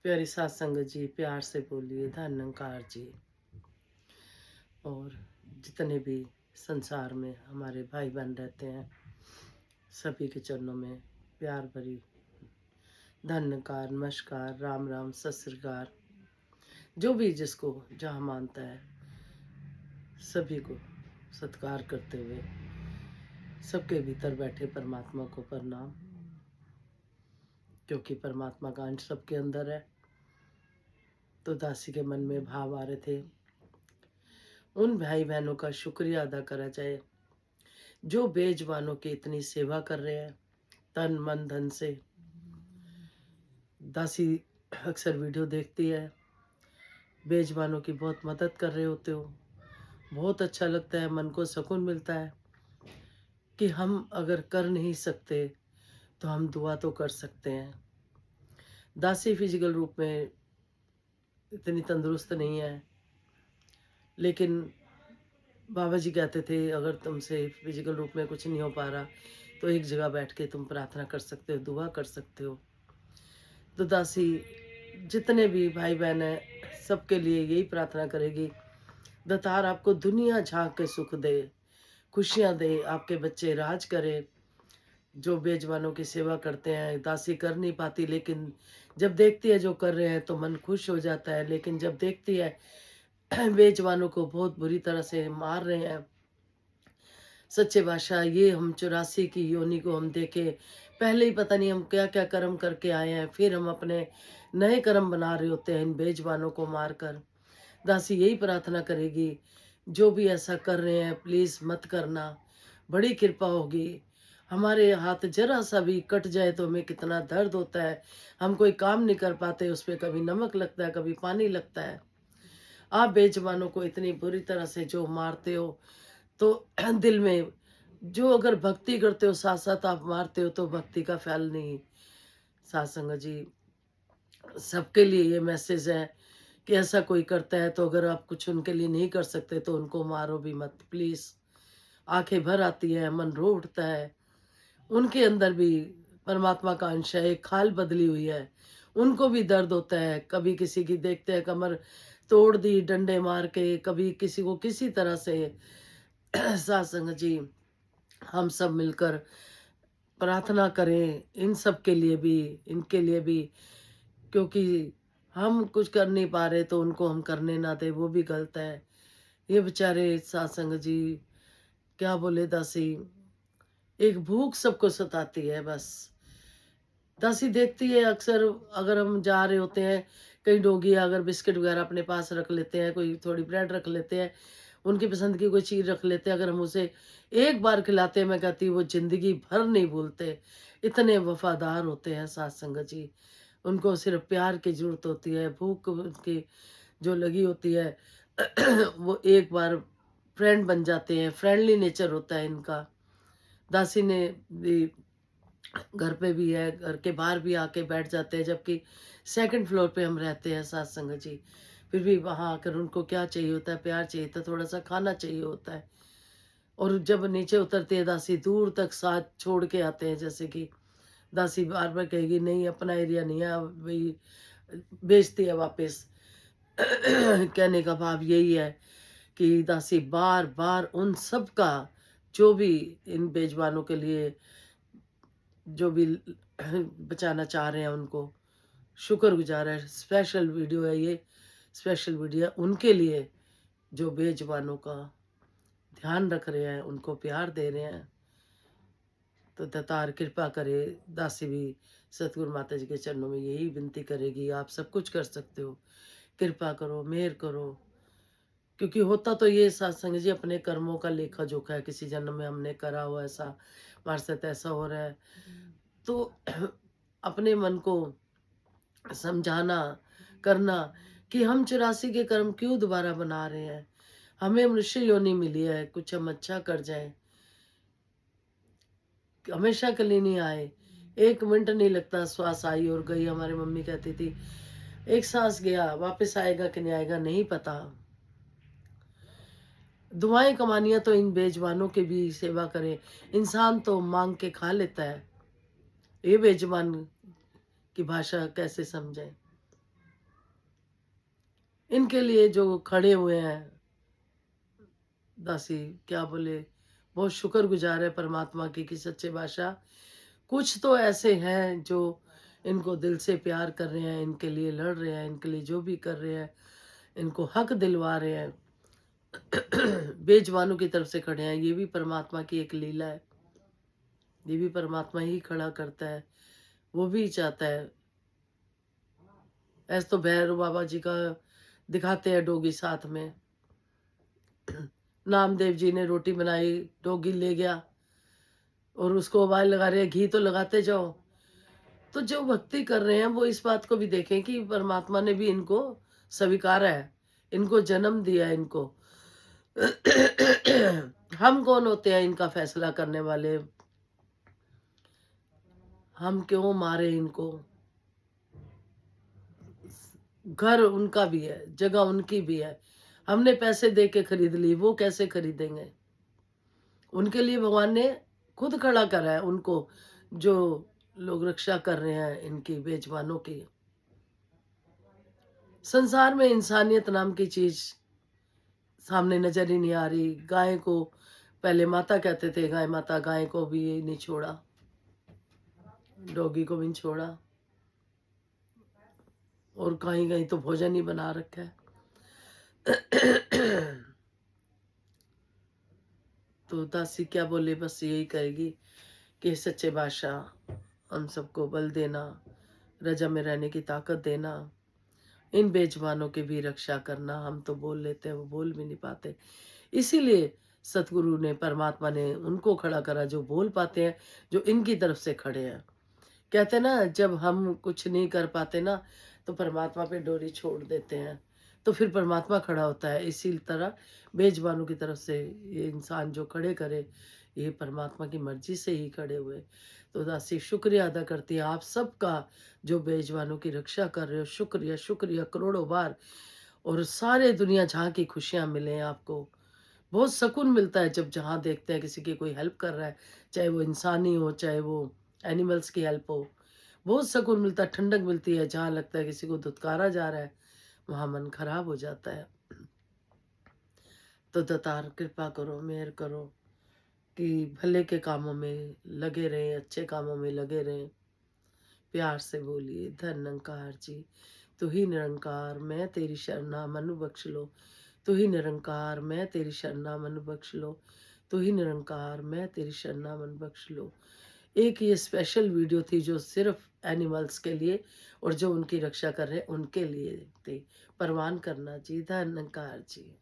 प्यारी सात संगत जी, प्यार से बोलिए धन्यकार जी। और जितने भी संसार में हमारे भाई बहन रहते हैं, सभी के चरणों में प्यार भरी धन्यकार, नमस्कार, राम राम, सत श्री अकाल। जो भी जिसको जहाँ मानता है, सभी को सत्कार करते हुए सबके भीतर बैठे परमात्मा को प्रणाम, क्योंकि परमात्मा का अंश सबके अंदर है। तो दासी के मन में भाव आ रहे थे, उन भाई बहनों का शुक्रिया अदा करा जाए जो बेजुबानों की इतनी सेवा कर रहे हैं तन मन धन से। दासी अक्सर वीडियो देखती है, बेजुबानों की बहुत मदद कर रहे होते हो, बहुत अच्छा लगता है, मन को सुकून मिलता है कि हम अगर कर नहीं सकते तो हम दुआ तो कर सकते हैं। दासी फिजिकल रूप में इतनी तंदुरुस्त नहीं है, लेकिन बाबा जी कहते थे अगर तुमसे फिजिकल रूप में कुछ नहीं हो पा रहा तो एक जगह बैठ के तुम प्रार्थना कर सकते हो, दुआ कर सकते हो। तो दासी जितने भी भाई बहन हैं सबके लिए यही प्रार्थना करेगी, दातार आपको दुनिया झांक के सुख दे, खुशियां दे, आपके बच्चे राज करे। जो बेजुबानों की सेवा करते हैं, दासी कर नहीं पाती, लेकिन जब देखती है जो कर रहे हैं तो मन खुश हो जाता है। लेकिन जब देखती है बेजुबानों को बहुत बुरी तरह से मार रहे हैं, सच्चे बादशाह ये हम 84 की योनि को हम देखे, पहले ही पता नहीं हम क्या क्या कर्म करके आए हैं, फिर हम अपने नए कर्म बना रहे होते हैं इन बेजुबानों को मारकर। दासी यही प्रार्थना करेगी, जो भी ऐसा कर रहे हैं प्लीज मत करना, बड़ी कृपा होगी। हमारे हाथ जरा सा भी कट जाए तो हमें कितना दर्द होता है, हम कोई काम नहीं कर पाते, उस पर कभी नमक लगता है, कभी पानी लगता है। आप बेजुबानों को इतनी बुरी तरह से जो मारते हो, तो दिल में जो अगर भक्ति करते हो साथ साथ आप मारते हो तो भक्ति का फल नहीं। सात संगत जी, सबके लिए ये मैसेज है कि ऐसा कोई करता है तो अगर आप कुछ उनके लिए नहीं कर सकते तो उनको मारो भी मत प्लीज। आंखें भर आती है, मन रो उठता है, उनके अंदर भी परमात्मा का अंश है, एक खाल बदली हुई है, उनको भी दर्द होता है। कभी किसी की देखते हैं कमर तोड़ दी डंडे मार के, कभी किसी को किसी तरह से। सात संगत जी, हम सब मिलकर प्रार्थना करें इन सब के लिए भी, इनके लिए भी, क्योंकि हम कुछ कर नहीं पा रहे तो उनको हम करने ना दे, वो भी गलत है। ये बेचारे सत्संग जी, क्या बोले दासी, एक भूख सबको सताती है बस। दासी देखती है अक्सर, अगर हम जा रहे होते हैं कहीं, डोगी अगर बिस्किट वगैरह अपने पास रख लेते हैं, कोई थोड़ी ब्रेड रख लेते हैं, उनकी पसंद की कोई चीज रख लेते हैं, अगर हम उसे एक बार खिलाते हैं, मैं कहती हूँ वो जिंदगी भर नहीं भूलते, इतने वफादार होते हैं सात संगत जी। उनको सिर्फ प्यार की जरूरत होती है, भूख उनकी जो लगी होती है वो एक बार फ्रेंड बन जाते हैं, फ्रेंडली नेचर होता है इनका। दासी ने भी घर पे भी है, घर के बाहर भी आके बैठ जाते हैं, जबकि सेकंड फ्लोर पे हम रहते हैं सात संगत जी। फिर भी वहां आकर उनको क्या चाहिए होता है, प्यार चाहिए होता है, थोड़ा सा खाना चाहिए होता है। और जब नीचे उतरते हैं दासी दूर तक साथ छोड़ के आते हैं, जैसे कि दासी बार बार कहेगी नहीं अपना एरिया नहीं है, वही बेचती है वापस। कहने का भाव यही है कि दासी बार बार उन सब का, जो भी इन बेजुबानों के लिए जो भी बचाना चाह रहे हैं उनको शुक्रगुजार है। स्पेशल वीडियो है ये, स्पेशल वीडियो है उनके लिए जो बेजुबानों का ध्यान रख रहे हैं, उनको प्यार दे रहे हैं। तो दातार कृपा करे। दासी भी सतगुरु माता जी के चरणों में यही विनती करेगी, आप सब कुछ कर सकते हो, कृपा करो, मेहर करो। क्योंकि होता तो ये सत्संग जी अपने कर्मों का लेखा जोखा है, किसी जन्म में हमने करा हुआ ऐसा, हमारे साथ ऐसा हो रहा है। तो अपने मन को समझाना, करना कि हम 84 के कर्म क्यों दोबारा बना रहे हैं, हमें मनुष्य योनि मिली है, कुछ हम अच्छा कर जाएं, हमेशा के लिए नहीं आए। एक मिनट नहीं लगता, श्वास आई और गई। हमारी मम्मी कहती थी एक सांस गया वापस आएगा कि नहीं आएगा नहीं पता। दुआएं कमानियां तो इन बेजुबानों के भी सेवा करें, इंसान तो मांग के खा लेता है, ये बेजुबान की भाषा कैसे समझें। इनके लिए जो खड़े हुए हैं दासी, क्या बोले, बहुत शुक्रगुजार है परमात्मा की कि सच्चे बादशाह कुछ तो ऐसे हैं जो इनको दिल से प्यार कर रहे हैं, इनके लिए लड़ रहे हैं, इनके लिए जो भी कर रहे हैं, इनको हक दिलवा रहे हैं। बेजुबानों की तरफ से खड़े हैं, ये भी परमात्मा की एक लीला है। ये भी परमात्मा ही खड़ा करता है, वो भी चाहता है। ऐसे तो भैरव बाबा जी का दिखाते हैं डोगी साथ में। नामदेव जी ने रोटी बनाई, डोगी ले गया और उसको उबाल लगा रहे हैं, घी तो लगाते जाओ। तो जो भक्ति कर रहे हैं वो इस बात को भी देखें कि परमात्मा ने भी इनको स्वीकारा है, इनको जन्म दिया है इनको। हम कौन होते हैं इनका फैसला करने वाले? हम क्यों मारे इनको? घर उनका भी है, जगह उनकी भी है। हमने पैसे दे के खरीद ली, वो कैसे खरीदेंगे? उनके लिए भगवान ने खुद खड़ा करा है उनको, जो लोग रक्षा कर रहे हैं इनकी बेजुबानों की। संसार में इंसानियत नाम की चीज सामने नजर ही नहीं आ रही। गाय को पहले माता कहते थे, गाय माता, गाय को भी नहीं छोड़ा, डॉगी को भी नहीं छोड़ा, और कहीं कहीं तो भोजन ही बना रखा है। तो दासी क्या बोले, बस यही कहेगी कि सच्चे बादशाह हम सबको बल देना, रजा में रहने की ताकत देना, इन बेजुबानों की भी रक्षा करना। हम तो बोल लेते हैं, वो बोल भी नहीं पाते। इसीलिए सतगुरु ने, परमात्मा ने उनको खड़ा करा जो बोल पाते हैं, जो इनकी तरफ से खड़े हैं। कहते हैं ना, जब हम कुछ नहीं कर पाते ना, तो परमात्मा पे डोरी छोड़ देते हैं, तो फिर परमात्मा खड़ा होता है। इसी तरह बेजुबानों की तरफ से ये इंसान जो खड़े करे, ये परमात्मा की मर्जी से ही खड़े हुए। तो दासी शुक्रिया अदा करती है आप सबका, जो बेजुबानों की रक्षा कर रहे हो। शुक्रिया, शुक्रिया करोड़ों बार। और सारे दुनिया जहाँ की खुशियाँ मिलें आपको। बहुत सुकून मिलता है जब जहाँ देखते हैं किसी की कोई हेल्प कर रहा है, चाहे वो इंसानी हो, चाहे वो एनिमल्स की हेल्प हो। बहुत सुकून मिलता है, ठंडक मिलती है। जहाँ लगता है किसी को धुतकारा जा रहा है, वहाँ मन खराब हो जाता है। तो दातार कृपा करो, मेहर करो कि भले के कामों में लगे रहें, अच्छे कामों में लगे रहें। प्यार से बोलिए, धन निरंकार जी, तू ही निरंकार, मैं तेरी शरणा, मनु बख्श लो। तू ही निरंकार, मैं तेरी शरणा, मनु बख्श लो। तू ही निरंकार, मैं तेरी शरणा, मन बख्श लो। एक ये स्पेशल वीडियो थी जो सिर्फ एनिमल्स के लिए और जो उनकी रक्षा कर रहे हैं उनके लिए थी। परवान करना जी, धन निरंकार जी।